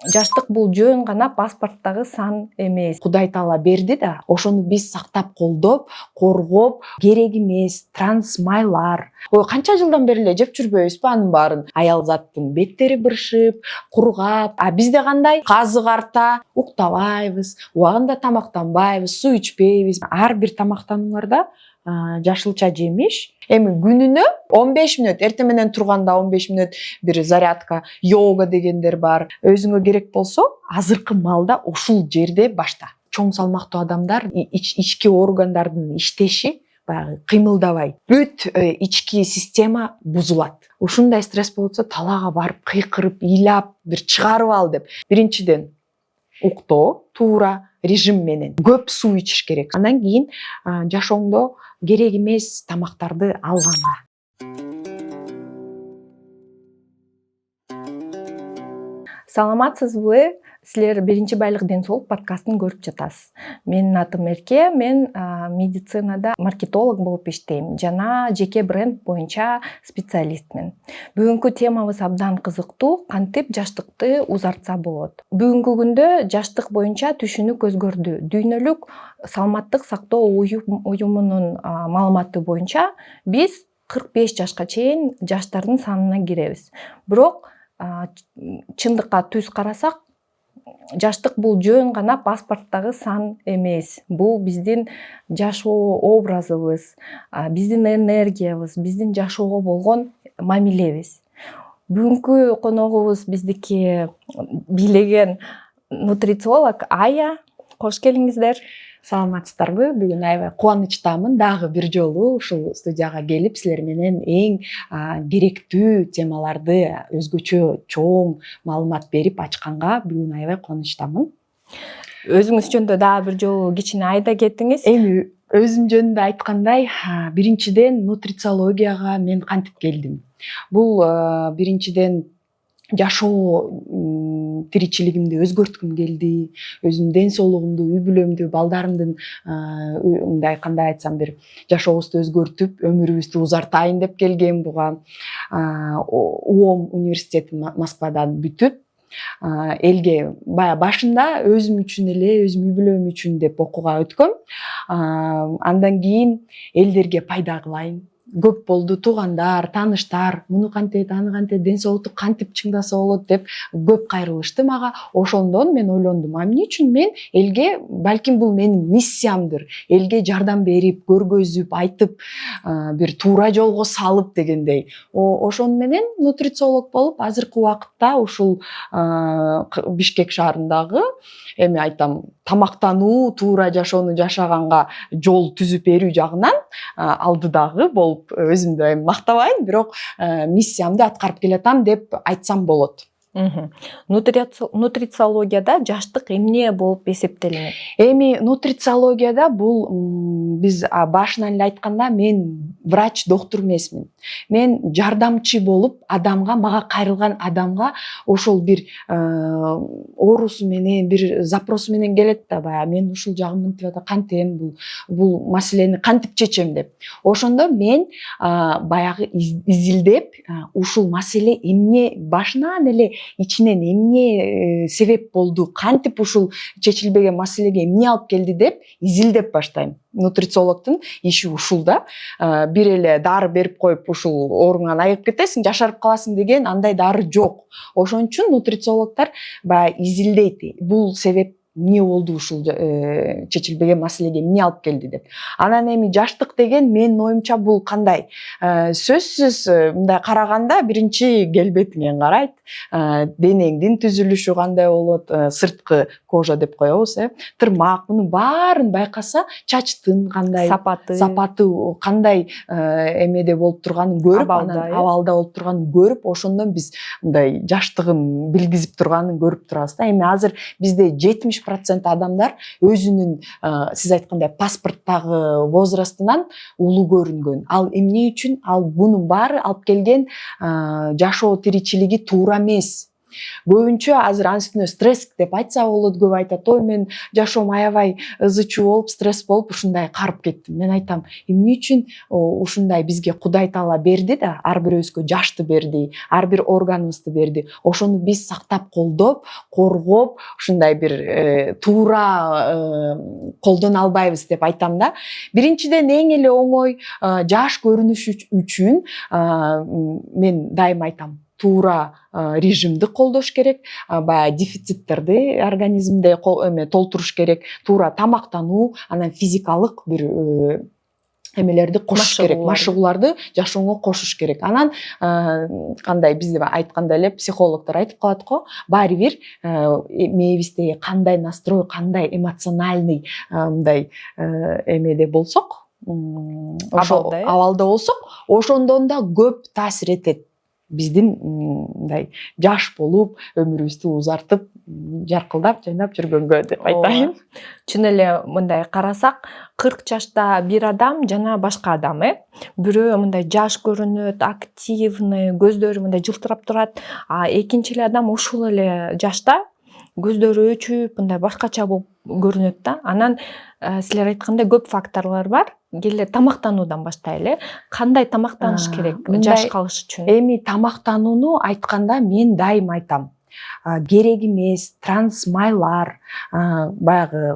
Жаштык бул жөн гана паспорттагы сан эмес. Кудай таала берди да, ошону биз сактап колдоп, коргоп, керек эмес трансмайлар. Канча жылдан бери эле жеп жүрбөйбүзбү анын баарын? Аял заттын беттери быршып, кургап, а бизде кандай? Казы карта, уктабайбыз, убагында тамактанбайбыз, суу ичпейбиз. Ар бир тамактанууларда жашылча жемиш. Эми күнүнө 15 мүнөт, эртең менен турганда 15 мүнөт бир зарядка, йога дегендер бар. Өзүңө керек болсо, азыркы маалда ушул жерде башта. Чоң салмактуу адамдар ички органдардын иштеши баягы кыймылдабай, бүт ички система бузулат. Ушундай стресс болот болсо талаага барып кыйкырып, ыйлап, бир чыгарып ал деп. Биринчиден уктоо, туура режим менен көп суу ичиш керек. Андан кийин жашооңдо керек эмес тамактарды алганга. Саламатсызбы? Силер биринчи байлык ден соолук подкастын көрүп жатасыз. Менин атым Эрке, мен медицинада маркетолог болуп иштейм жана жеке бренд боюнча специалистмин. Бүгүнкү темабыз абдан кызыктуу, кантип жаштыкты узартса болот. Бүгүнкү күндө жаштык боюнча түшүнүк өзгөрдү. Дүйнөлүк саламаттык сактоо уюмунун маалыматы боюнча биз 45 жашка чейин жаштардын санына киребиз. Бирок чындыкка түз карасак, жаштык бул жөн гана паспорттагы сан эмес. Бул биздин жашоо образыбыз, биздин энергиябыз, биздин жашоого болгон мамилебиз. Бүгүнкү коногубуз биздики бийлеген нутрициолог Ая. Кош келиңиздер. Саламатсыздарбы? Бүгүн аябай кубанычтамын дагы бир жолу ушул студияга келип силер менен эң керектүү темаларды өзгөчө чоң маалымат берип ачканга бүгүн аябай кубанычтамын. Өзүңүз жөнүндө дагы бир жолу кичине айта кетиңиз. Эми өзүм жөнүндө айткандай, биринчиден нутрициологияга мен кантип келдим? Бул биринчиден жашоо тиричилигимди өзгөрткүм келди, өзүмдүн ден соолугумду, үй бүлөмдү, балдарымдын мындай кандай айтсам бир жашообузду өзгөртүп, өмүрүбүздү узартайын деп келгем буга. УОМ университетин Москвадан бүтүп, элге бая башында өзүм үчүн эле, өзүм үй бүлөм үчүн деп окууга өткөм. Андан кийин элдерге пайда кылайын. Көп болду туугандар, тааныштар, муну кантет, аны кантет, ден соолукту кантип чыңдаса болот деп көп кайрылышты мага. Ошондон мен ойлондум, эмне үчүн мен элге, балким бул менин миссиямдыр, элге жардам берип, көргөзүп, айтып, бир туура жолго салып дегендей. Ошону менен нутрициолог болуп, азыркы убакытта ушул Бишкек шаарындагы, эми айтам, тамактануу, туура жашоону жашаганга жол түзүп берүү жагынан алдыдагы болуп өзүмдү эми мактабайм, бирок миссиямды аткарып келатам деп айтсам болот. Нутрициологияда жаштык эмне болуп эсептелинет? Эми нутрициологияда бул биз башынан эле айтканда, мен врач, доктур эмесмин. Мен жардамчы болуп, адамга, мага кайрылган адамга ошол бир оорусу менен, бир запросу менен келет да, баягы мен ушул жагым мынтип атат, кантем бул маселени кантип чечем деп. Ошондо мен баягы изилдеп, ушул маселе эмне башынан эле ичинен эмне себеп болду, кантип ушул чечилбеген маселеге эмне алып келди деп изилдеп баштайм. Нутрициологдун иши ушул да. Бир эле дары берип коюп ушул ооруңан айыгып кетесиң, жашарып каласың деген андай дары жок. Ошон үчүн нутрициологдор баягы изилдейт. Бул себеп эмне болду, ушул чечилбеген маселеге эмне алып келди деп. Анан эми жаштык деген менин оюмча бул кандай? Сөзсүз мындай караганда биринчи келбетиңен карайт. Денеңдин түзүлүшү кандай болот, сырткы кожа деп коебуз, тырмак, мунун баарын байкаса, чачтын кандай, сапаты кандай эмеде болуп турганын көрүп, анан абалда болуп турганын көрүп, ошондон биз мындай жаштыгын билгизип турганын көрүп турабыз да. Эми азыр бизде 70% адамдар өзүнүн, сиз айткандай, паспорттагы возрастынан улуу көрүнгөн. Ал эмне үчүн? Ал бунун баары алып келген жашоо тиричилиги туура эмес. Көбүнчө азыр анын үстүнө стресс деп айтса болот, көп айтат, ой мен жашоом аябай ызы чуу болуп, стресс болуп ушундай карып кеттим. Мен айтам, эмне үчүн ушундай бизге Кудай Таала берди да, ар бирөөбүзгө жашты берди, ар бир органыбызды берди. Ошону биз сактап, колдоп, коргоп, ушундай бир туура колдоно албайбыз деп айтам да. Биринчиден эң эле оңой жаш көрүнүш үчүн мен дайыма айтам, туура режимди колдош керек, баягы дефициттерди организмде толтуруш керек, туура тамактануу, анан физикалык бир эмелерди кошуш керек, машыгууларды жашооңо кошуш керек. Анан кандай бизде айтканда эле психологдор айтып калат го, баары бир мээбиздеги кандай настрой, кандай эмоциональный мындай эмеде болсок, абалда болсок, ошондон да көп таасир этет биздин мындай жаш болуп, өмүрүбүздү узартып, жаркылдап, жайнап жүргөнгө деп айтайын. Чын эле мындай карасак, 40 жашта бир адам жана башка адам, бирөө мындай жаш көрүнөт, активный, көздөрү мындай жылтырап турат, а экинчи эле адам ушул эле жашта көздөрү өчүп, мындай башкача болуп көрүнөт да. Анан силер айткандай көп факторлор бар. Келе тамактануудан баштайлы. Кандай тамактаныш керек жаш калыш үчүн? Эми тамактанууну айтканда мен дайым айтам. Керек эмес трансмайлар, баягы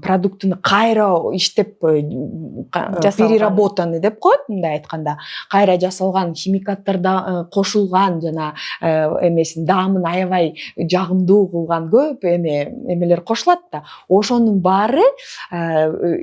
продуктуну кайра иштеп переработаны деп коет, мындай айтканда, кайра жасалган химикаттар кошулган жана эмесин даамын аябай жагымдуу кылган көп эмелер кошулат да. Ошонун баары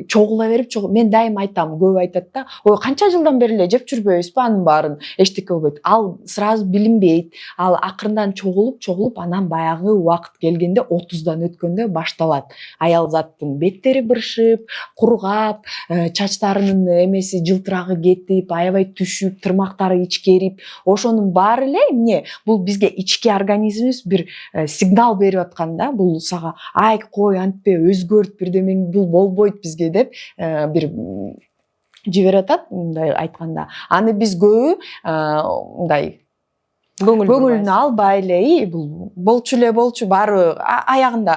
чогула берип, мен дайым айтам, көп айтат да, ой канча жылдан бери эле жеп жүрбөйбүзбү анын баарын, эчтеке болбойт. Ал сразу билинбейт, ал акырындан чогулуп, анан баягы убакыт келгенде 30дан өткөндө башталат. Аял заттын беттери быршып, кургап, чачтарынын эмеси жылтырагы кетип, аябай түшүп, тырмактары ичкерип, ошонун баары эле эмне? Бул бизге ички организмибиз бир сигнал берип аткан да, бул сага ай кой антпе өзгөрт, бирдемең бул болбойт бизге деп бир жиберип атат, мындай айтканда. Аны биз көбү мындай көңүлүнө албай эле, бул болчу баары аягында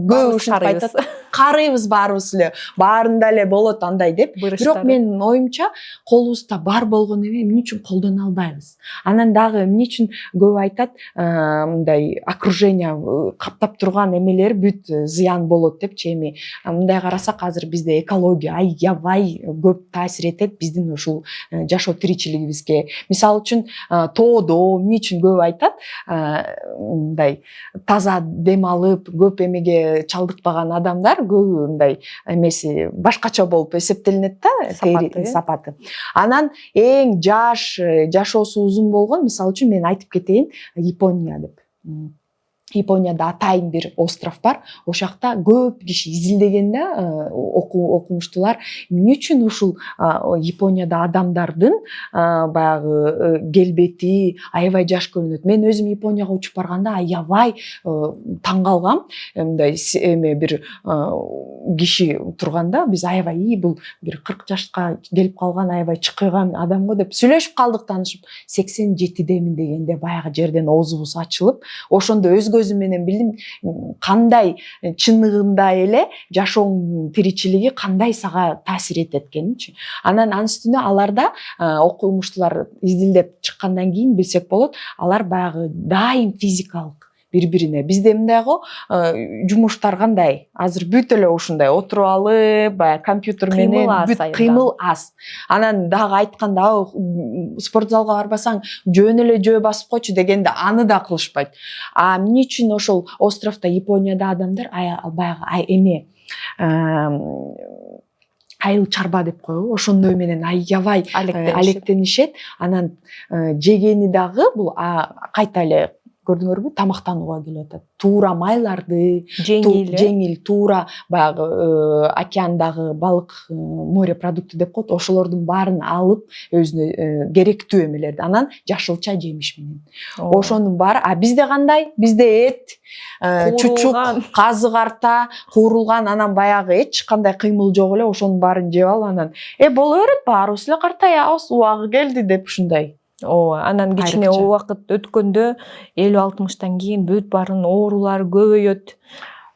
көп ушинтип айтат, карыйбыз баарыбыз эле, баарында эле болот андай деп. Бирок менин оюмча колубузда бар болгон эмне үчүн колдоно албайбыз? Анан дагы эмне үчүн көп айтат, мындай окружение каптап турган эмелер бүт зыян болот депчи. Эми мындай карасак, азыр бизде экология аябай көп таасир этет биздин ушул жашоо тиричилигибизге. Мисалы үчүн тоодо үчүн көп айтат, мындай таза дем алып, көп эмеге чалдыкпаган адамдар көбү мындай эмеси башкача болуп эсептелинет да, сапаты. Анан эң жашоосу узун болгон, мисалы үчүн мен айтып кетейин, Япония деп. Японияда атайын бир остров бар. Ошол жакта көп киши изилдеген да, окумуштуулар, эмне үчүн ушул Японияда адамдардын баягы келбети аябай жаш көрүнөт. Мен өзүм Японияга учуп барганда аябай таң калгам. Мындай эме бир киши турганда, биз аябай бул бир 40 жашка келип калган аябай чыккан адам го деп сүйлөшүп калдык, таанышып. 87демин дегенде баягы жерден оозубуз ачылып, ошондо өз көзүм менен билдим кандай чыныгында эле жашооңдун тиричилиги кандай сага таасир этет экенинчи. Анан анын үстүнө аларда окумуштуулар изилдеп чыккандан кийин билсек болот, алар баягы дайым физикалык бири-бирине. Бизде мындай го, жумуштар кандай? Азыр бүт эле ушундай отуруп алып, баягы компьютер менен бүт кыймыл аз. Анан дагы айтканда, спортзалга барбасаң, жөн эле жөө басып койчу дегенде аны да кылышпайт. Эмне үчүн ошол островто, Японияда адамдар баягы эме айыл чарба деп коебу, ошондой менен аябай алектенишет. Анан жегени дагы бул кайта эле көрдүңөрбү, тамактанууга келип атат. Туура майларды, жеңил, туура баягы океандагы балык, море продукты деп коет, ошолордун баарын алып, өзүнө керектүү эмелерди. Анан жашылча жемиш менен. Ошонун баары, бизде кандай? Бизде эт, чучук, казы карта, куурулган, анан баягы эч кандай кыймыл жок эле, ошонун баарын жеп алып, анан боло берет, баарыбыз эле картаябыз, убагы келди деп ушундай. ооба, анан кичине Айрыкча. убакыт өткөндө 50-60тан кийин бүт баарын оорулар көбөйөт.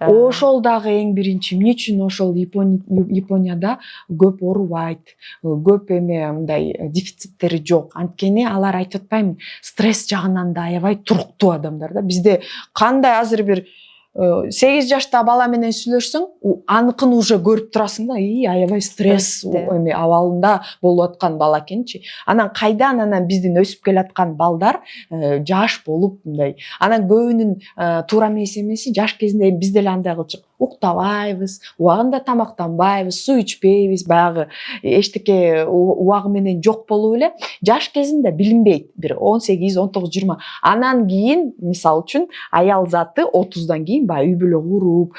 Ошол дагы эң биринчи эмне үчүн ошол Японияда көп оорубайт, көп мындай дефициттери жок. Анткени алар айтып атпаймынбы, стресс жагынан да аябай туруктуу адамдар да. Бизде кандай азыр бир 8 жашта бала менен сүйлөшсөң, аныкын уже көрүп турасың да, аябай стресс абалында болуп аткан бала экенчи. Анан кайдан биздин өсүп келаткан балдар жаш болуп мындай. Анан көбүнүн туура эмеси жаш кезинде биз деле андай кылчук. Уктабайбыз, убагында тамактанбайбыз, суу ичпейбиз, баягы эчтеке убагы менен жок болуп эле жаш кезинде билинбейт. Бир 18, 19, 20. Анан кийин, мисалы үчүн, аял заты 30дан кийин баягы үй бүлө куруп,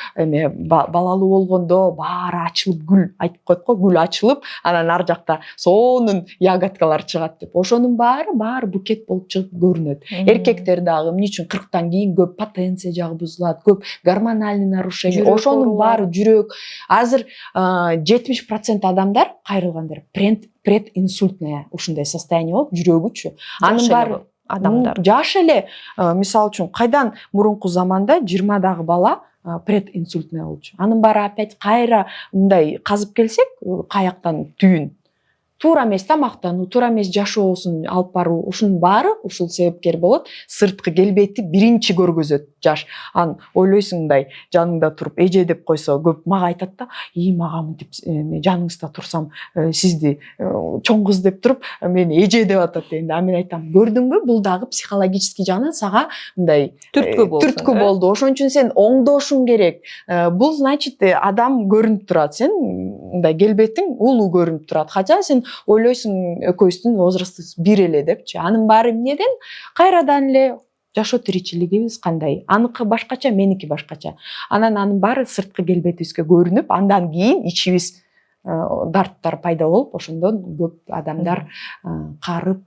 балалуу болгондо баары ачылып, гүл айтып коет го, гүл ачылып, анан ар жакта сонун ягодкалар чыгат деп. Ошонун баары букет болуп чыгып көрүнөт. Эркектер дагы эмне үчүн 40тан кийин көп потенция жагы бузулат, көп гормональный нарушение. Ошонун баары жүрөк. Азыр 70% адамдар кайрылгандар прединсультное ушундай состояние болуп, жүрөгүчү. Анын баары адамдар жаш эле, мисалы үчүн, кайдан мурунку заманда 20дагы бала прединсультное болчу. Анын баары опять кайра мындай казып келсек, каяктан түйүн. Туура эмес тамактануу, туура эмес жашоосун алып баруу, ушунун баары ушул себепкер болот. Сырткы келбети биринчи көргөзөт жаш. Ан ойлойсуң мындай, жаныңда туруп эже деп койсо, көп мага айтат да, мага мынтип жаныңызда турсам, сизди чоң кыз деп туруп, мени эже деп атат дегенде, мен айтам, көрдүңбү, бул дагы психологический жагынан сага мындай түрткү болду. Ошон үчүн сен оңдошуң керек. Бул значит адам көрүнүп турат, сен мындай келбетиң улуу көрүнүп турат. Хотя сен ойлойсуң экөөбүздүн возрастыбыз бир эле депчи. Анын баары эмнеден? Кайрадан эле жашоо тиричилигибиз кандай? Аныкы башкача, меники башкача. Анын баары сырткы келбетибизге көрүнүп, андан кийин ичибиз дарттар пайда болуп, ошондон көп адамдар карып,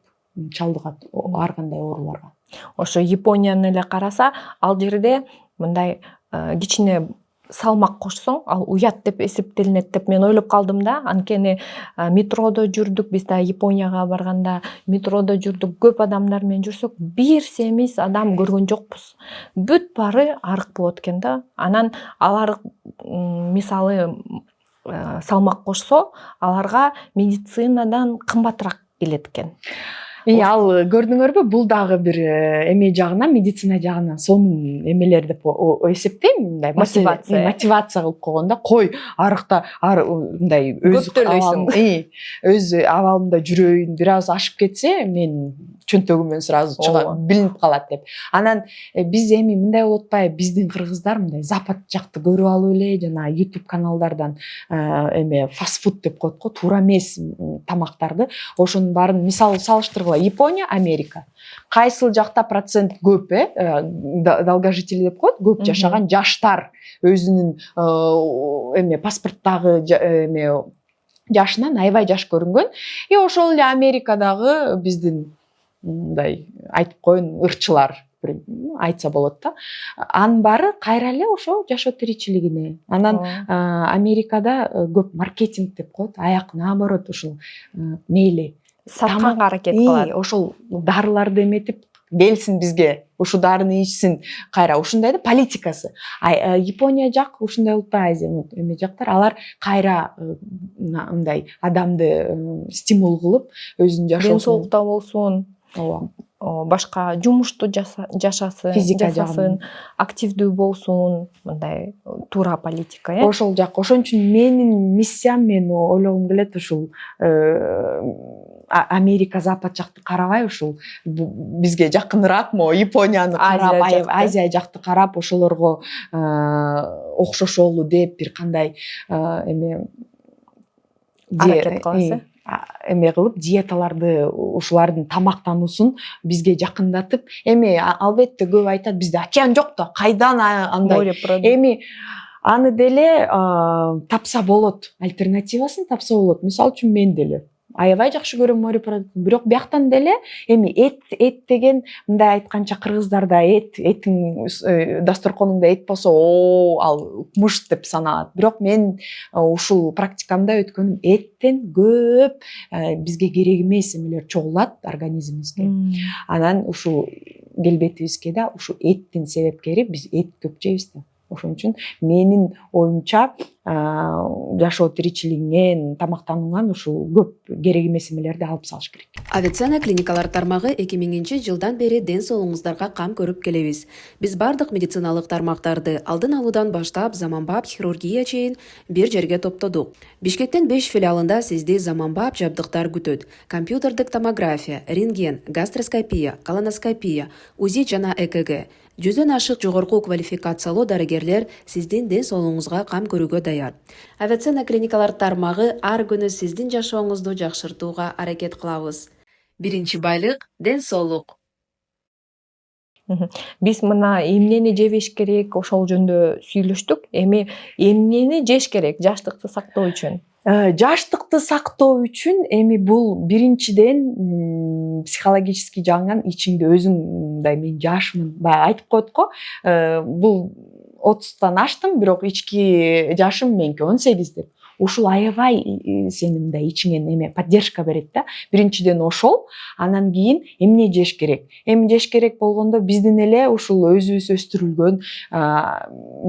чалдыгат ар кандай ооруларга. Ошо Японияны эле караса, ал жерде мындай кичине салмак кошсоң, ал уят деп эсептелинет деп мен ойлоп калдым да. Анткени метродо жүрдүк, биз да Японияга барганда метродо жүрдүк, көп адамдар менен жүрсөк, бир семиз адам көргөн жокпуз. Бүт баары арык болот экен да. Анан алар мисалы салмак кошсо, аларга медицинадан кымбатыраак келет экен. Ал көрдүңөрбү, бул дагы бир эме жагынан, медицина жагынан сонун эмелер деп эсептейм, мындай мотивация кылып койгондо, кой арыкта мындай өз абалымда жүрөйүн, бир аз ашып кетсе, мен чөнтөгүмөн сразу билинип калат деп. Анан биз эми мындай болуп атпайбы, биздин кыргыздар мындай запад жакты көрүп алып эле, жана YouTube каналдардан фастфуд деп коет го, туура эмес тамактарды, ошонун баарын мисал салыштыргыла. Япония, Америка. Кайсыл жакта процент көп, долгожители деп коет, көп жашаган жаштар өзүнүн паспорттагы жашынан аябай жаш көрүнгөн. Ошол эле Америкадагы биздин мындай айтып коеюн ырчылар айтса болот да. Анын баары кайра эле ошо жашоо тиричилигине. Анан Америкада көп маркетинг деп коет, аяк наоборот ушул мейли сатканга аракет кылат. Ошол дарыларды эметип келсин бизге, ушу дарыны ичсин, кайра ушундай да политикасы. Япония жак ушундай болуп Азия жактар, алар кайра мындай адамды стимул кылып, өзүнүн жашоосун соолукта болсун, башка жумушту жашасын, жасасын, активдүү болсун, мындай туура политика. Ошол жак. Ошон үчүн менин миссиям, мен ойлогум келет ушул Америка, Запад жакты карабай, ушул бизге жакыныраак Японияны карап, Азия жакты карап, ошолорго окшошолу деп бир кандай аракет кыласы. Эме кылып, диеталарды, ушулардын тамактануусун бизге жакындатып, албетте көп айтат, бизде океан жок да, кайдан андай. Аны деле тапса болот, альтернативасын тапса болот. Мисалы үчүн мен деле аябай жакшы көрөм морепродуктун. Бирок бияктан деле эми эт деген мындай айтканча кыргыздарда этиң дасторконуңда эт болсо ал муш деп саналат. Бирок мен ушул практикамда өткөнүм эттен көп бизге керек эмес эмелер чогулат организмибизге. Анан ушул келбетибизге да ушу эттин себепкери биз эт көп жейбиз да. Ошон үчүн менин оюмча жашоо тиричилигиңен, тамактанууңан ушул көп керек эмес эмелерди алып салыш керек. Авиценна клиникалар тармагы 2000-жылдан бери ден соолугуңуздарга кам көрүп келебиз. Биз бардык медициналык тармактарды алдын алуудан баштап заманбап хирургия чейин бир жерге топтодук. Бишкектин 5 филиалында сизди заманбап жабдыктар күтөт. Компьютердик томография, рентген, гастроскопия, колоноскопия, УЗИ жана ЭКГ. 100дөн ашык жогорку квалификациялуу дарыгерлер сиздин ден соолугуңузга кам көрүүгө даяр. Авиценна клиникалар тармагы ар күнү сиздин жашооңузду жакшыртууга аракет кылабыз. Биринчи байлык – ден соолук. Биз мына эмнени жебеш керек ошол жөнүндө сүйлөштүк. Эми эмнени жеш керек жаштыкты сактоо үчүн? Жаштыкты сактоо үчүн эми бул биринчиден психологический жагынан ичиңде өзүң мындай мен жашмын, баягы айтып коет го. Бул 30тан аштым, бирок ички жашым меники 18 деп. Ушул аябай сени мындай ичиңен эме поддержка берет да. Биринчиден ошол, анан кийин эмне жеш керек? Эми жеш керек болгондо биздин эле ушул өзүбүз өстүрүлгөн,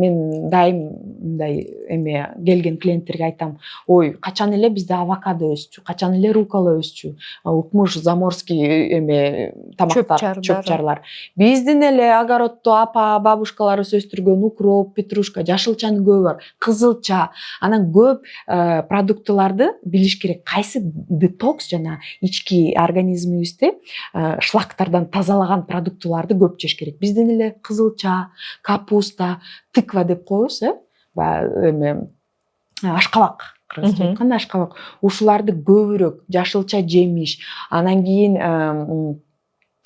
мен дайым мындай эме келген клиенттерге айтам, ой, качан эле бизде авокадо өсчү, качан эле рукола өсчү, укмуш, заморский эме тамактар, чөп-чарлар. Биздин эле огороддо апа, бабушкаларыбыз өстүргөн укроп, петрушка, жашылчанын көбү бар, кызылча, анан көп продуктыларды билиш керек. Кайсы детокс жана ички организмибизди шлактардан тазалаган продуктыларды көп жеш керек. Биздин эле кызылча, капуста, тыква деп коебуз, эме ашкабак, кыргызча айтканда ашкабак. Ушуларды көбүрөөк, жашылча жемиш, анан кийин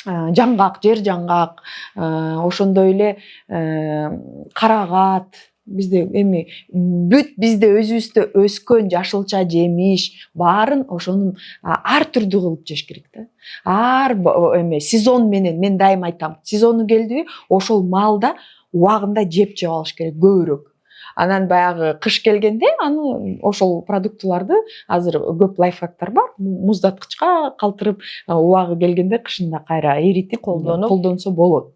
жаңгак, жер жаңгак, ошондой эле карагат. Бизде эми бүт бизде өзүбүздө өскөн жашылча жемиш баарын ошонун ар түрдүү кылып жеш керек да. Ар эме сезон менен мен дайым айтам, сезону келдиби, ошол маалда убагында жеп алыш керек көбүрөөк. Анан баягы кыш келгенде аны ошол продуктыларды азыр көп лайфхактар бар. Муздаткычка калтырып, убагы келгенде кышында кайра эритип колдонсо болот.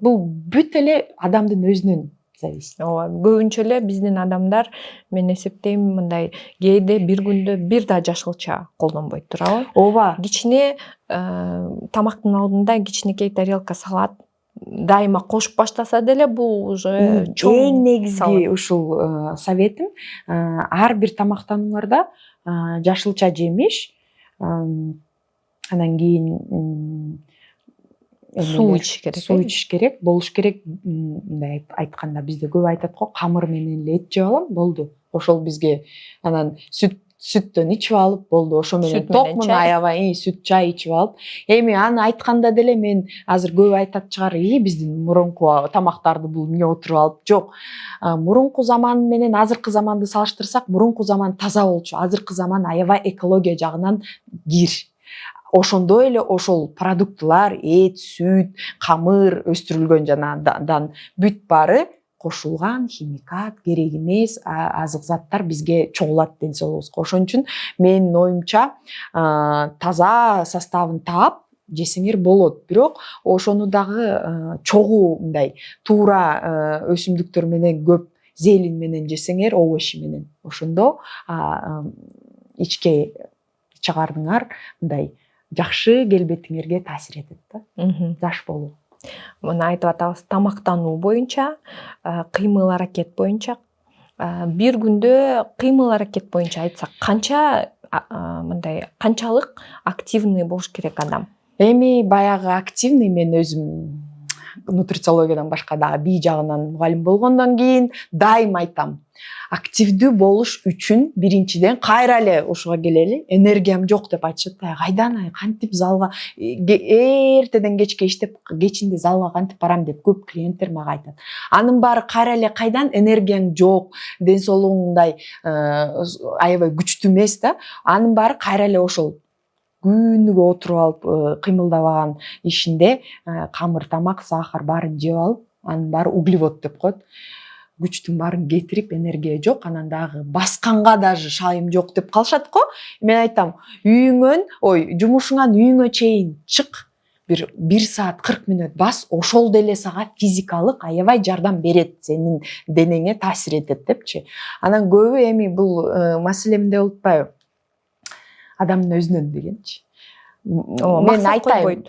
Бул бүт эле адамдын өзүнөн зависит. Ооба, көбүнчө эле биздин адамдар мен эсептейм мындай кээде бир күндө бир да жашылча колдонбойт, туурабы? Ооба. Кичине тамактын алдында кичинекей тарелка салат дайыма кошуп баштаса деле бул уже чоң. Эң негизги ушул советим ар бир тамактанууларда жашылча жемиш, анан кийин суу ичиш керек. Суу ичиш керек, болуш керек. Мындай айтканда бизде көп айтат го, камыр менен эле эт жеп алам, болду. Ошол бизге анан сүттөн ичип алып, болду. Ошо менен токмун аябай, сүт чай ичип алып. Эми аны айтканда деле мен азыр көп айтат чыгар, биздин мурунку тамактарды бул эмне отуруп алып. Жок. Мурунку заман менен азыркы заманды салыштырсак, мурунку заман таза болчу. Азыркы заман аябай экология жагынан кир. Ошондой эле ошол продуктылар, эт, сүт, камыр, өстүрүлгөн жанагыдан бүт баары кошулган химикат, керек эмес азык заттар бизге чогулат ден соолугубузга. Ошон үчүн менин оюмча таза составын таап жесеңер болот. Бирок ошону дагы чогуу мындай туура өсүмдүктөр менен көп зелень менен жесеңер, овощи менен. Ошондо ички чыгардыңар мындай жакшы келбетиңерге таасир этет да. Жаш болуу. Мына айтып атабыз, тамактануу боюнча, кыймыл аракет боюнча, бир күндө кыймыл аракет боюнча айтсак, канчалык активный болуш керек адам? Эми баягы активный мен өзүм нутрициологиядан башка дагы бий жагынан мугалим болгондон кийин дайым айтам, активдүү болуш үчүн биринчиден кайра эле ушуга келели, энергиям жок деп айтышат. Кайдан кантип залга эртеден кечке иштеп, кечинде залга кантип барам деп көп клиенттер мага айтат. Анын баары кайра эле кайдан, энергияң жок, ден соолугуңдай аябай күчтүү эмес да. Анын баары кайра эле ошол күнүгө отуруп алып кыймылдабаган ишинде камыр тамак, сахар баарын жеп алып, анын баары углевод деп коет. Күчтүн баарын кетирип, энергия жок, анан дагы басканга даже шайым жок деп калышат го. Мен айтам, жумушуңан үйүңө чейин чык, бир саат 40 мүнөт бас, ошол деле сага физикалык аябай жардам берет, сенин денеңе таасир этет депчи. Анан көбү эми бул маселе эмне болуп атпайбы? Адамдын өзүнөн дегенчи. Мен айтайм,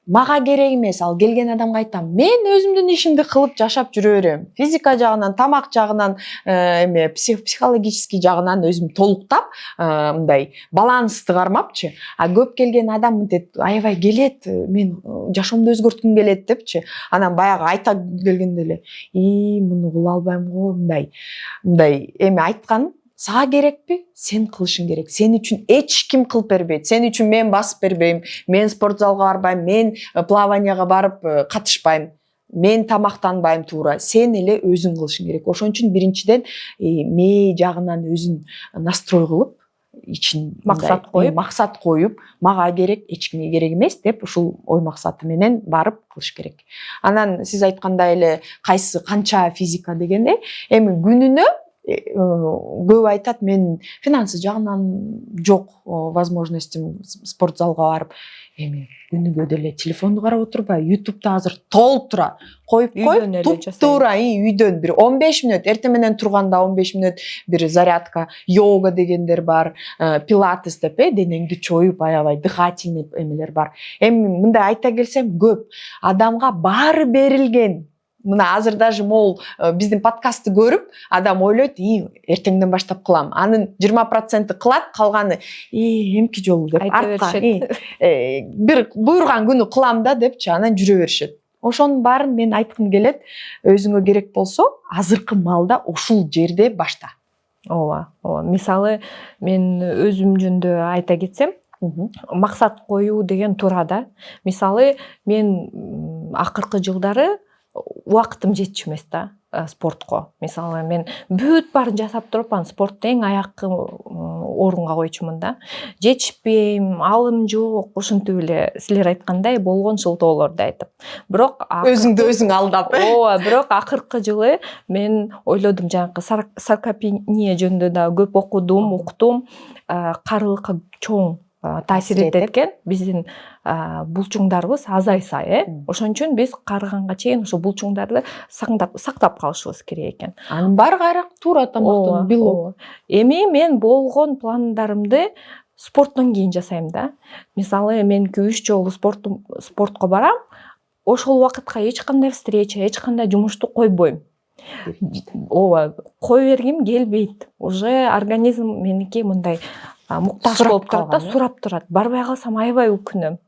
мага керек эмес, ал келген адамга айтам, мен өзүмдүн ишимди кылып жашап жүрө берем. Физика жагынан, тамак жагынан, психологический жагынан өзүм толуктап, мындай балансты кармапчы. А көп келген адам мынтет, аябай келет, мен жашоомду өзгөрткүм келет депчи. Анан баягы айта келгенде эле, муну кыла албайм го, мындай эми айткан. Сага керекпи? Сен кылышың керек. Сен үчүн эч ким кылып бербейт. Сен үчүн мен басып бербейм. Мен спортзалга барбайм, мен плаванияга барып катышпайм. Мен тамактанбайм туура. Сен эле өзүң кылышың керек. Ошон үчүн биринчиден мээ жагынан өзүн настрой кылып, ичин максат коюп, мага керек, эч кимге керек эмес деп ушул ой максаты менен барып кылыш керек. Анан сиз айткандай эле кайсы канча физика дегенде, эми күнүнө көп айтат, мен финансы жагынан жок возможностьтим спортзалга барып, эми күнүгө деле телефонду карап отурбай, YouTube'да азыр толуп тура. Коюп, туптуура үйдөн бир 15 мүнөт, эртең менен турганда 15 мүнөт бир зарядка, йога дегендер бар, пилатес деп, денеңди чоюп, аябай дыхательный эмелер бар. Эми мындай айта келсем, көп адамга баары берилген. Мына азыр даже мол биздин подкастты көрүп, адам ойлойт, эртеңден баштап кылам. Анын 20% кылат, калганы эмки жолу деп артка. Бир буйрган күнү кылам да депчи, анан жүрө беришет. Ошонун баарын мен айткым келет, өзүңө керек болсо, азыркы маалда ушул жерде башта. Ооба. Мисалы, мен өзүм жөнүндө айта кетсем, максат коюу деген туура да. Мисалы, мен акыркы жылдары убактым жетчү эмес да спортко. Мисалы, мен бүт баарын жасап туруп, спортту эң аяккы орунга койчумун да. Жетишпейм, алым жок, ошентип эле силер айткандай болгон шылтоолорду айтып. Бирок өзүңдү өзүң алдап. Ооба, бирок акыркы жылы мен ойлодум, жанакы саркопения жөнүндө да көп окудум, уктум. Карылыкка чоң таасир этет экен. Биздин булчуңдарыбыз азайса, ошон үчүн биз карыганга чейин ошо булчуңдарды сактап калышыбыз керек экен. Анын баары кайра туура тамактануу, белок. Эми мен болгон пландарымды спорттон кийин жасайм да. Мисалы, мен 3 жолу спортко барам, ошол убакытка эч кандай встреча, эч кандай жумушту койбойм. Ооба, кой бергим келбейт. Уже организм меники мындай муктаж болуп калат да, сурап турат. Барбай калсам аябай өкүнөм.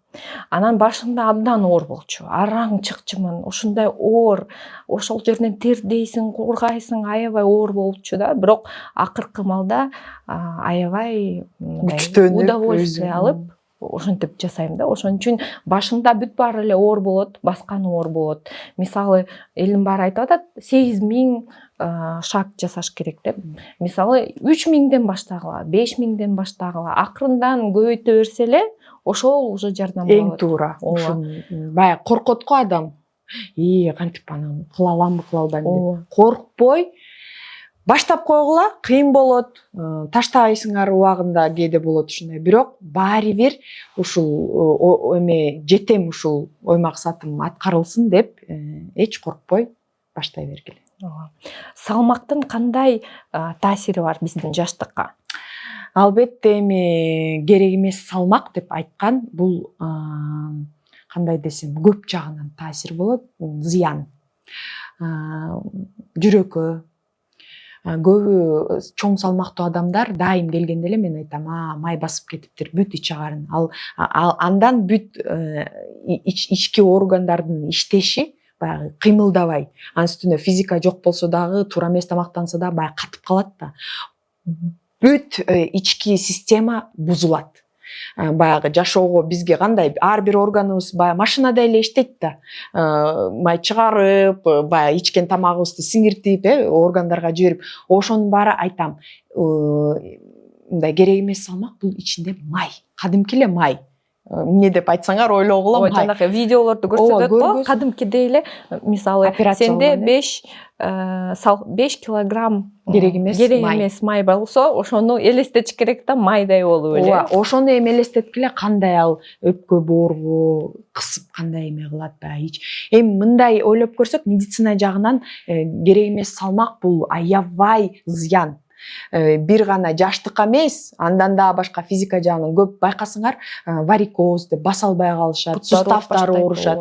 Анан башында абдан оор болчу. Араң чыкчумун, ушундай оор, ошол жерден тердейсиң, кургайсың, аябай оор болчу да. Бирок акыркы маалда аябай удовольствие алып, ошентип жасайм да. Ошон үчүн башында бүт баары эле оор болот, басканы оор болот. Мисалы, элдин баары айтып атат, 8000 шаг жасаш керек деп. Мисалы, 3000ден баштагыла, 5000ден баштагыла, акырындан көбөйтө берсе эле, ошол уже жардам болот. Эң туура. Баягы коркот го адам. Кантип анан кыла аламбы, кыла албайм деп. Коркпой баштап койгула, кыйын болот. Таштабайсыңар убагында кээде болот ушундай. Бирок баары бир ушул жетем, ушул ой максатым аткарылсын деп эч коркпой баштай бергиле. Салмактын кандай таасири бар биздин жаштыкка? Албетте, эми керек эмес салмак деп айткан, бул кандай десем, көп жагынан таасир болот, зыян. Жүрөккө көбү чоң салмактуу адамдар дайым келгенде эле мен айтам, май басып кетиптир, бүт ич агарын. Андан бүт ички органдардын иштеши баягы кыймылдабай, анын үстүнө физика жок болсо дагы, туура эмес тамактанса да баягы катып калат да. Бүт ички система бузулат. Баягы жашоого бизге кандай ар бир органыбыз баягы машинадай эле иштейт да. Май чыгарып, баягы ичкен тамагыбызды сиңиртип, органдарга жиберип, ошонун баары айтам, мындай керек эмес салмак бул ичинде май, кадимки эле май. Эмне деп айтсаңар ойлогула май. Жанагы видеолорду көрсөтөт го, кадимкидей эле, мисалы сенде 5 килограмм керек эмес май болсо, ошону элестетиш керек да, майдай болуп эле. Ошону эми элестеткиле, кандай ал өпкө боорго кысып кандай эме кылат баягы. Эми мындай ойлоп көрсөк, медицина жагынан керек эмес салмак бул аябай зыян. Бир гана жаштыкка эмес, андан да башка физика жагынан көп байкасаңар, варикоз деп баса албай калышат, суставтары оорушат.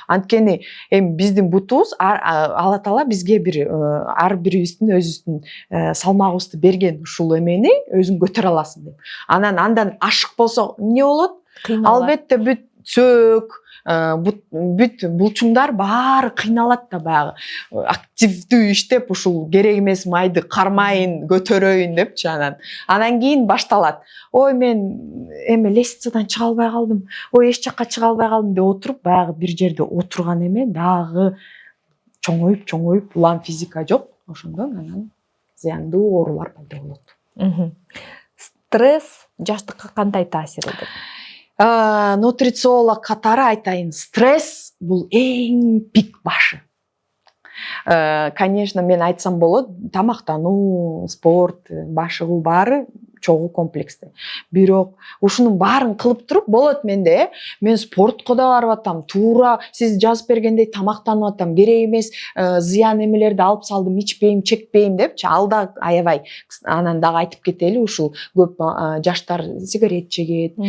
Анткени эми биздин бутубуз Алла Таала бизге бир ар бирибиздин өзүбүздүн салмагыбызды берген, ушул эмени өзүң көтөрө аласың деп. Андан ашык болсо эмне болот? Албетте бүт сөөк, бүт булчуңдар баары кыйналат да, баягы активдүү иштеп ушул керек эмес майды кармайын, көтөрөйүн депчи. Анан кийин башталат. Ой, мен эми лестницадан чыга албай калдым, ой, эч жакка чыга албай калдым деп отуруп, баягы бир жерде отурган эме дагы чоңоюп, улам физика жок. Ошондон анан зыяндуу оорулар пайда болот. Стресс жаштыкка кандай таасир этет? Нутрициолог катары айтайын, стресс бул эң пик башы. Конечно, мен айтсам болот, тамактануу, спорт, башыгуу баары чогуу комплекстүү. Бирок ушунун баарын кылып туруп болот менде, мен спортко да барып атам, туура сиз жазып бергендей тамактанып атам, керек эмес зыян эмелерди алып салдым, ичпейм, чекпейм депчи. Ал да аябай. Анан дагы айтып кетели, ушул көп жаштар сигарет чегет,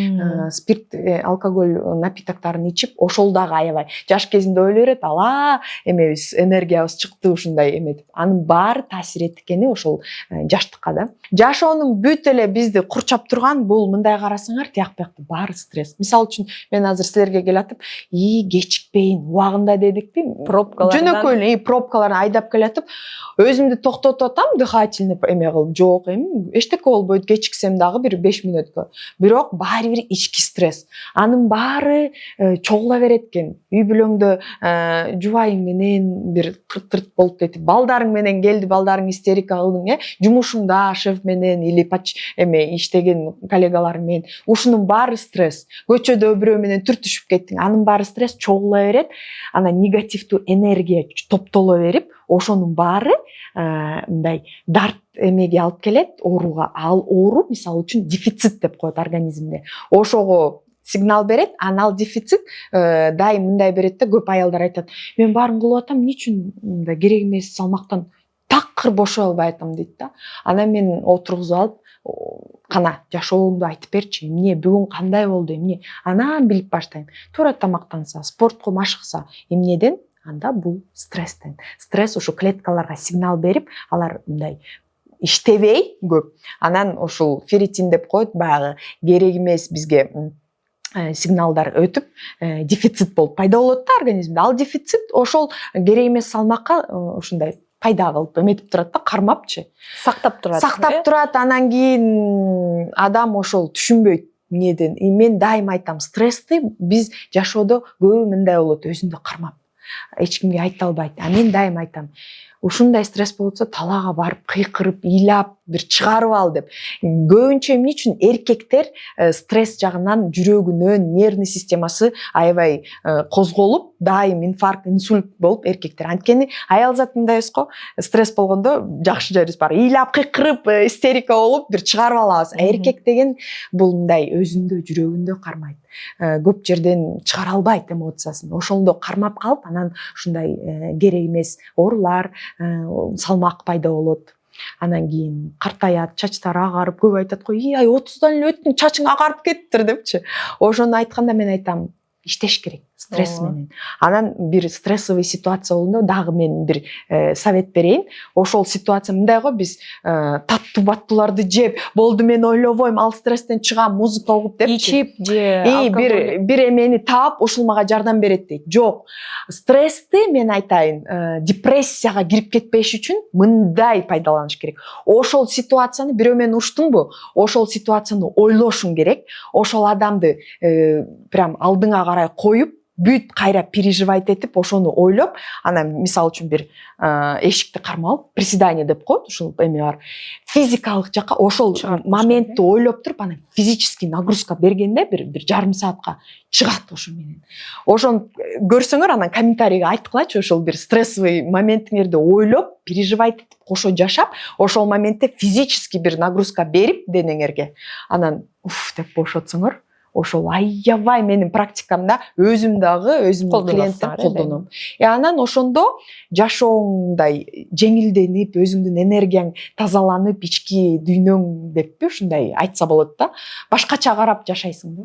спирт, алкоголь напитоктарын ичип, ошол дагы аябай. Жаш кезинде ойлой берет, ала эмебиз, энергиябыз чыкты ушундай эме деп. Анын баары таасир эткени ошол жаштыкка да. Жашоонун бүт эле бизди курчап турган бул, мындай карасаңар, тияк биякта баары стресс. Мисалы үчүн, мен азыр силерге келатып, кечикпейин, убагында дедикпи? Жөнөкөй пробкалардан айдап келатып, өзүмдү токтотуп атам, дыхательный эме кылып, жок, эми эчтеке болбойт, кечиксем дагы бир 5 мүнөткө. Бирок баары бир ички стресс. Анын баары чогула берет экен. Үй бүлөңдө жубайың менен бир кырт-кырт болуп кетип, балдарың менен келди, балдарың истерика кылдың, жумушуңда шеф менен или иштеген коллегаларың менен, ушунун баары стресс. Көчөдө бирөө менен түртүшүп кеттиң, анын баары стресс чогула берет. Анан негативдүү энергия топтоло берип, ошонун баары мындай дарт эмеге алып келет, ооруга. Ал оору, мисалы үчүн, дефицит деп коет организмде. Ошого сигнал берет, анал дефицит дайым мындай берет да, көп аялдар айтат, мен баарын кылып атам, эмне үчүн мындай керек эмес салмактан такыр бошой албай атам дейт да. Анан мен отургузуп алып, кана жашооңду айтып берчи, эмне бүгүн кандай болду, эмне? Анан билип баштайм. Туура тамактанса, спортко машыкса, эмнеден? Анда бул стресстен. Стресс ушу клеткаларга сигнал берип, алар мындай иштебей көп. Анан ушул ферритин деп коет, баягы керек эмес бизге сигналдар өтүп, дефицит болуп пайда болот да организмде. Ал дефицит ошол керек эмес салмакка ушундай пайда кылып эметип турат да, кармапчы. Сактап турат. Анан кийин адам ошол түшүнбөйт эмнеден. Мен дайым айтам, стрессти биз жашоодо көбү мындай болот, өзүндө кармап, эч кимге айта албайт. Мен дайым айтам, ушундай стресс болсо талаага барып, кыйкырып, ыйлап, бир чыгарып ал деп. Көбүнчө эмне үчүн эркектер стресс жагынан жүрөгүнөн, нервный системасы аябай козголуп, дайым инфаркт, инсульт болуп эркектер. Анткени аял зат мындай эмес го, стресс болгондо жакшы жерибиз бар. Ыйлап, кыйкырып, истерика болуп, бир чыгарып алабыз. Эркек деген бул мындай өзүндө, жүрөгүндө кармайт. Көп жерден чыгара албайт эмоциясын. Ошондо кармап калып, анан ушундай керек эмес оорулар, салмак пайда болот. Анан кийин картаят, чачтары агарып, көп айтат го, 30дан эле өттүң, чачың агарып кеттир депчи. Ошону айтканда мен айтам, иштеш керек. стресс менен. Анан бир стрессовый ситуация болгондо дагы мен бир совет берейин. Ошол ситуация мындай го, биз таттуу баттууларды жеп, болду мен ойлобойм, ал стресстен чыгам, музыка угуп деп ичип же бир эмени таап ушул мага жардам берет дейт. Жок. Стрессти мен айтайын, депрессияга кирип кетпеш үчүн мындай пайдаланыш керек. Ошол ситуацияны бирөө менен уруштуңбу? Ошол ситуацияны ойлошуң керек. Ошол адамды прям алдыңа карай коюп, бүт кайра переживать этип, ошону ойлоп, анан мисалы үчүн бир эшикти кармалып, приседание деп коет, ушул эме бар. Физикалык жакка ошол моментти ойлоп туруп, анан физический нагрузка бергенде бир жарым саатка чыгат ошо менен. Ошону көрсөңөр, анан комментарийге айткылачы, ошол бир стрессовый моментиңерди ойлоп, переживать этип, кошо жашап, ошол моментте физический бир нагрузка берип денеңерге, анан деп бошотсоңор, ошол аябай менин практикамда өзүм дагы өзүмдүн клиенттим колдоном. Анан ошондо жашооңдай жеңилденип, өзүңдүн энергияң тазаланып, ички дүйнөң деппи, ушундай айтса болот да. Башкача карап жашайсың да.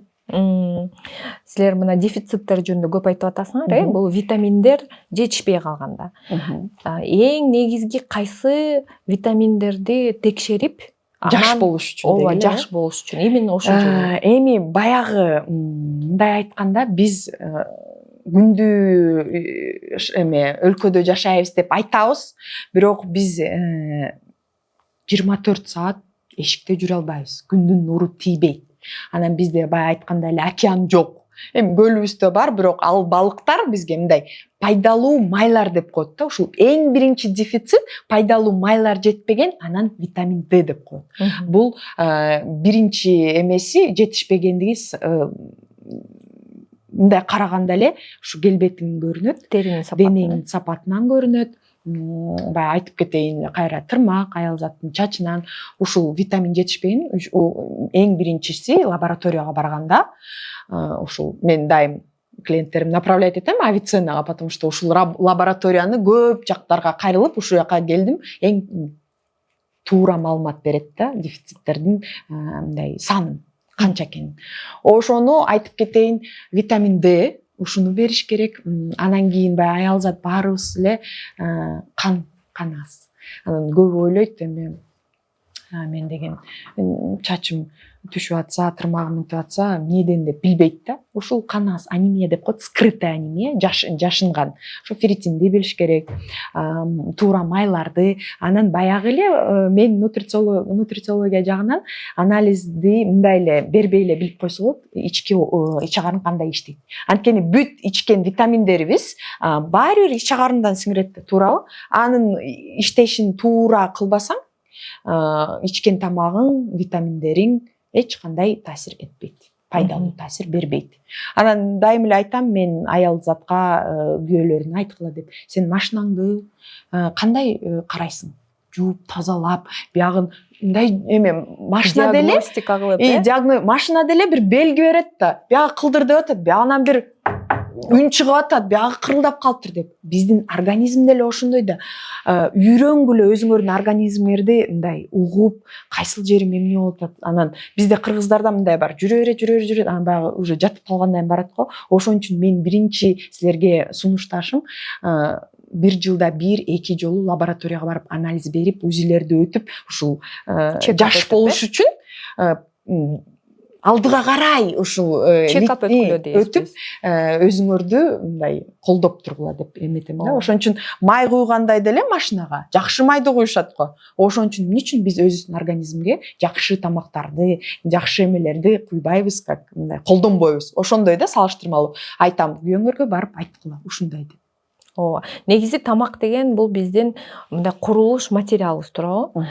Силер мына дефициттер жөнүндө көп айтып атасыңар, бул витаминдер жетишпей калганда. Эң негизги кайсы витаминдерди текшерип жаш болуш үчүн. Ооба, жаш болуш үчүн. Именно ошончо. Эми баягы мындай айтканда, биз күндү өлкөдө жашайбыз деп айтабыз, бирок биз 24 саат эшикте жүрө албайбыз. Күндүн нуру тийбейт. Анан бизде баягы айткандай эле океан жок. Эми көлүбүздө бар, бирок ал балыктар бизге мындай пайдалуу майлар деп коет да. Ушул эң биринчи дефицит, пайдалуу майлар жетпеген, анан витамин D деп коет. Бул биринчи эмеси жетишпегендиги мындай караганда эле ушу келбетиң көрүнөт, денеңдин сапатынан көрүнөт. Баягы айтып кетейин, кайра тырмак, аял заттын чачынан ушул витамин жетишпеген. Эң биринчиси лабораторияга барганда, ушул мен дайым клиенттерим направлять этем Авиценнага, потому что ушул лабораторияны көп жактарга кайрылып, ушул жака келдим, эң туура маалымат берет да, дефициттердин мындай санын канча экенин. Ошону айтып кетейин, витамин D ушуну бериш керек. Анан кийин баягы аял зат баарыбыз эле кан аз. Анан көп ойлойт, эми мен деген чачым түшүп атса, тырмагым мынтип атса, эмнеден деп билбейт да. Ушул кан аз, анемия деп коет, скрытая анемия, жашынган. Ошо ферритинди билиш керек, туура майларды. Анан баягы эле мен нутрициология жагынан анализди мындай эле бербей эле билип койсо болот, ички ич агарын кандай иштейт. Анткени бүт ичкен витаминдерибиз баары бир ич агарындан сиңирет да, туурабы? Анын иштешин туура кылбасаң, ичкен тамагың, витаминдериң эч кандай таасир этпейт, пайдалуу таасир бербейт. Анан дайым эле айтам, мен аял затка күйөөлөрүнө айткыла деп, сен машинаңды кандай карайсың? Жууп, тазалап, биягын мындай эме машина деле диагностика кылып, машина деле бир белги берет да, биягы кылдыр деп атат, биягынан бир үн чыгып атат, биягы кырылдап калыптыр деп. Биздин организм деле ошондой да. Үйрөнгүлө өзүңөрдүн организмиңерди мындай угуп, кайсыл жерим эмне болуп атат. Анан бизде кыргыздарда мындай бар, жүрө берет, анан баягы уже жатып калгандай барат го. Ошон үчүн мен биринчи силерге сунушташым, бир жылда 1-2 жолу лабораторияга барып анализ берип, УЗИлерди өтүп, ушул жаш болуш үчүн алдыга карай ушул чекап өтүп, өзүңөрдү мындай колдоп тургула деп эметем да. Ошон үчүн май куйгандай деле машинага жакшы майды куюшат го. Ошон үчүн эмне үчүн биз өзүбүздүн организмге жакшы тамактарды, жакшы эмелерди куйбайбыз, как мындай колдонбойбуз. Ошондой да, салыштырмалуу айтам, күйөөңөргө барып айткыла, ушундай деп. Ооба. Негизи тамак деген бул биздин мындай курулуш материалыбыз, туурабы?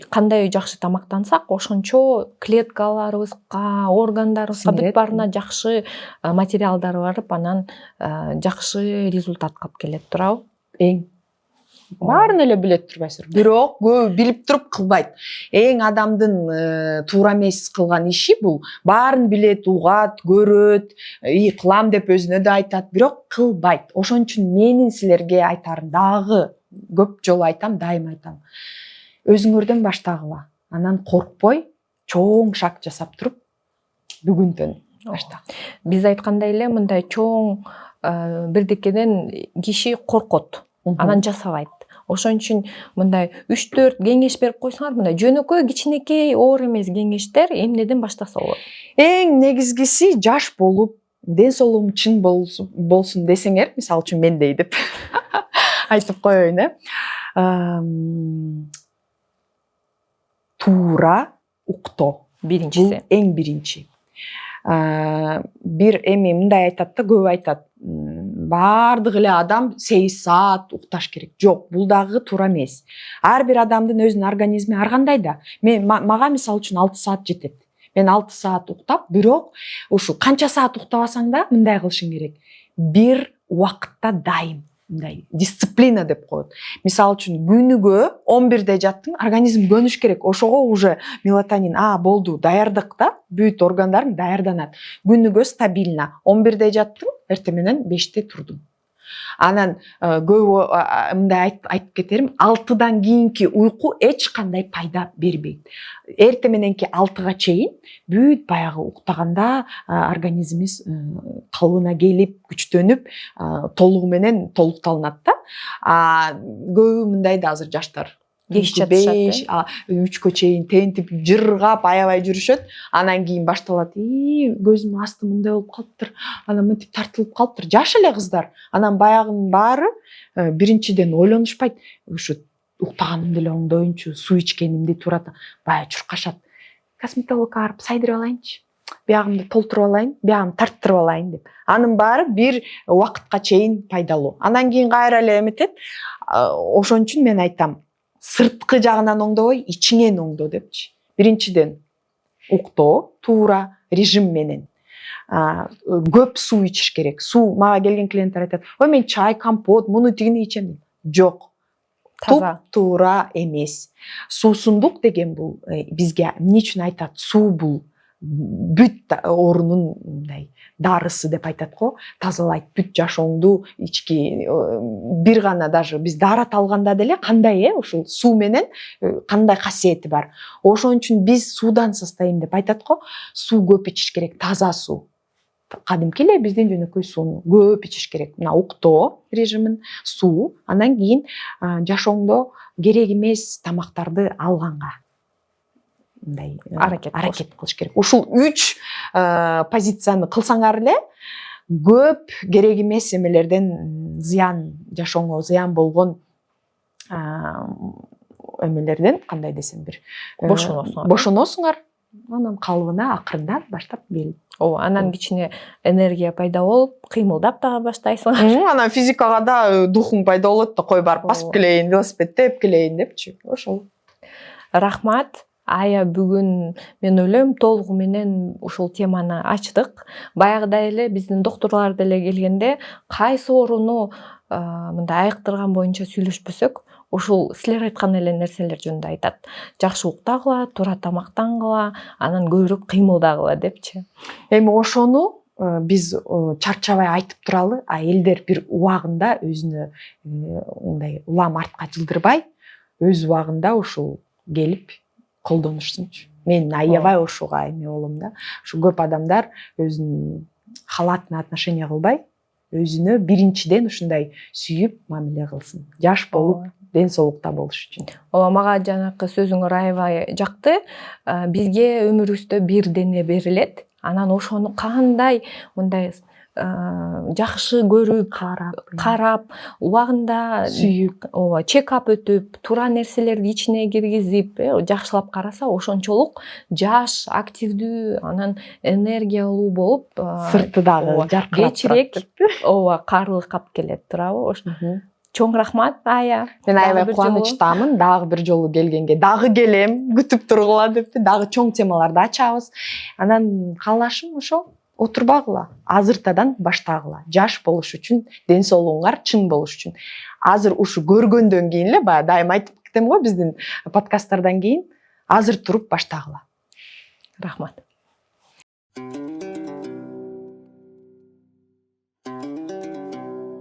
Кандай жакшы тамактансак, ошончо клеткаларыбызга, органдарыбызга бүт баарына жакшы материалдар барып, анан жакшы результатка алып келет, туурабы? Эң баарын эле билет турбайсыздар, бирок көп билип туруп кылбайт. Эң адамдын туура эмес кылган иши бул, баарын билет, угат, көрөт, кылам деп өзүнө да айтат, бирок кылбайт. Ошон үчүн менин силерге айтарым, дагы көп жолу айтам, дайым айтам. Өзүңөрдөн баштагыла. Анан коркпой, чоң шаг жасап туруп, бүгүндөн башта. Биз айткандай эле мындай чоң бирдекеден киши коркот, анан жасабайт. Ошон үчүн мындай 3-4 кеңеш берип койсоңор, мындай жөнөкөй кичинекей оор эмес кеңештер эмнеден баштаса болот? Эң негизгиси жаш болуп, ден соолугум чын болсун десеңер, мисалы үчүн мендей деп айтып коеюн, туура уктоо. Биринчиси. Бул эң биринчи. Бир эми мындай айтат да, көп айтат. Бардык эле адам 8 саат укташ керек. Жок, бул дагы туура эмес. Ар бир адамдын өзүнүн организми ар кандай да. Мага мисалы үчүн 6 саат жетет. Мен 6 саат уктап, бирок ушу канча саат уктабасаң да мындай кылышың керек. Бир убакытта дайым. Мындай дисциплина деп коет. Мисалы үчүн күнүгө 11-де жаттың, организм көнүш керек. Ошого уже мелатонин, болду, даярдык да, бүт органдарың даярданат. Күнүгө стабильно 11-де жаттың, эртең менен 5-те турдум. Анан көп мындай айтып кетерим, 6-дан кийинки уйку эч кандай пайда бербейт. Эртең мененки 6-га чейин бүт баягы уктаганда организмибиз калыбына келип, күчтөнүп, толугу менен толукталынат да. Көбү мындай да азыр жаштар Кеч жатышат, 3-кө чейин тентип, жыргап, аябай жүрүшөт. Анан кийин башталат. Көзүм асты мындай болуп калыптыр. Анан мынтип тартылып калыптыр. Жаш эле кыздар. Анан баягынын баары биринчиден ойлонушпайт. Ушу уктаганым деле оңдоюнчу, суу ичкенимди турат. Баягы чуркашат. Косметологко барып сайдырып алайынчы. Биягымды толтуруп алайын, биягымды тарттырып алайын деп. Анын баары бир убакытка чейин пайдалуу. Анан кийин кайра эле эметет. Ошон үчүн мен айтам, сырткы жагынан оңдобой, ичиңен оңдо депчи. Биринчиден уктоо, туура режим менен. Көп суу ичиш керек. Суу, мага келген клиенттер айтат, ой мен чай, компот, муну тигини ичем. Жок. Таза. Туура эмес. Суусундук деген бул бизге эмне үчүн айтат? Суу бул бүт оорунун мындай дарысы деп айтат го, тазалайт бүт жашооңду, ички бир гана даже биз даарат алганда деле кандай ушул суу менен кандай касиети бар. Ошон үчүн биз суудан состоим деп айтат го, суу көп ичиш керек, таза суу. Кадимки эле биздин жөнөкөй сууну көп ичиш керек. Мына уктоо режимин, суу, анан кийин жашооңдо керек эмес тамактарды алганга мындай аракет кылыш керек. Ушул 3 позицияны кылсаңар эле көп керек эмес эмелерден, зыян, жашооңо зыян болгон эмелерден, кандай десем, бир бошоносуңар. Анан калыбына акырындан баштап келип. Анан кичине энергия пайда болуп, кыймылдап дагы баштайсың. Анан физикага да духуң пайда болот да, кой барып басып келейин, велосипед тээп келейин депчи. Ошол. Рахмат. Ая, бүгүн мен ойлойм толугу менен ушул теманы ачтык. Баягыдай эле биздин доктурлар деле келгенде кайсы ооруну мындай айыктырган боюнча сүйлөшпөсөк, ушул силер айткан эле нерселер жөнүндө айтат. Жакшы уктагыла, туура тамактангыла, анан көбүрөөк кыймылдагыла депчи. Эми ошону биз чарчабай айтып туралы, элдер бир убагында өзүнө мындай улам артка жылдырбай, өз убагында ушул келип колдонушсунчу. Мен аябай ошого эме болом да. Ушу көп адамдар өзүнүн халатына отношение кылбай, өзүнө биринчиден ушундай сүйүп мамиле кылсын. Жаш болуп, ден соолукта болуш үчүн. Мага жанакы сөзүң аябай жакты. Бизге өмүрүбүздө бир дене берилет. Анан ошону кандай мындай жакшы көрүп, карап, убагында сүйүп, чекап өтүп, туура нерселерди ичине киргизип, жакшылап караса, ошончолук жаш, активдүү, анан энергиялуу болуп, сырты дагы жаркырап кечирээк, каарылыкап келет, туурабы? Чоң рахмат, Ая. Мен аябай кубанычтамын, дагы бир жолу келгенге. Дагы келем, күтүп тургула депти. Дагы чоң темаларды ачабыз. Анан каалашым ошол. Отурбагыла, азыртадан баштагыла. Жаш болуш үчүн, ден соолугуңар чың болуш үчүн. Азыр ушу көргөндөн кийин эле, баягы дайым айтып кетем го, биздин подкасттардан кийин азыр туруп баштагыла. Рахмат.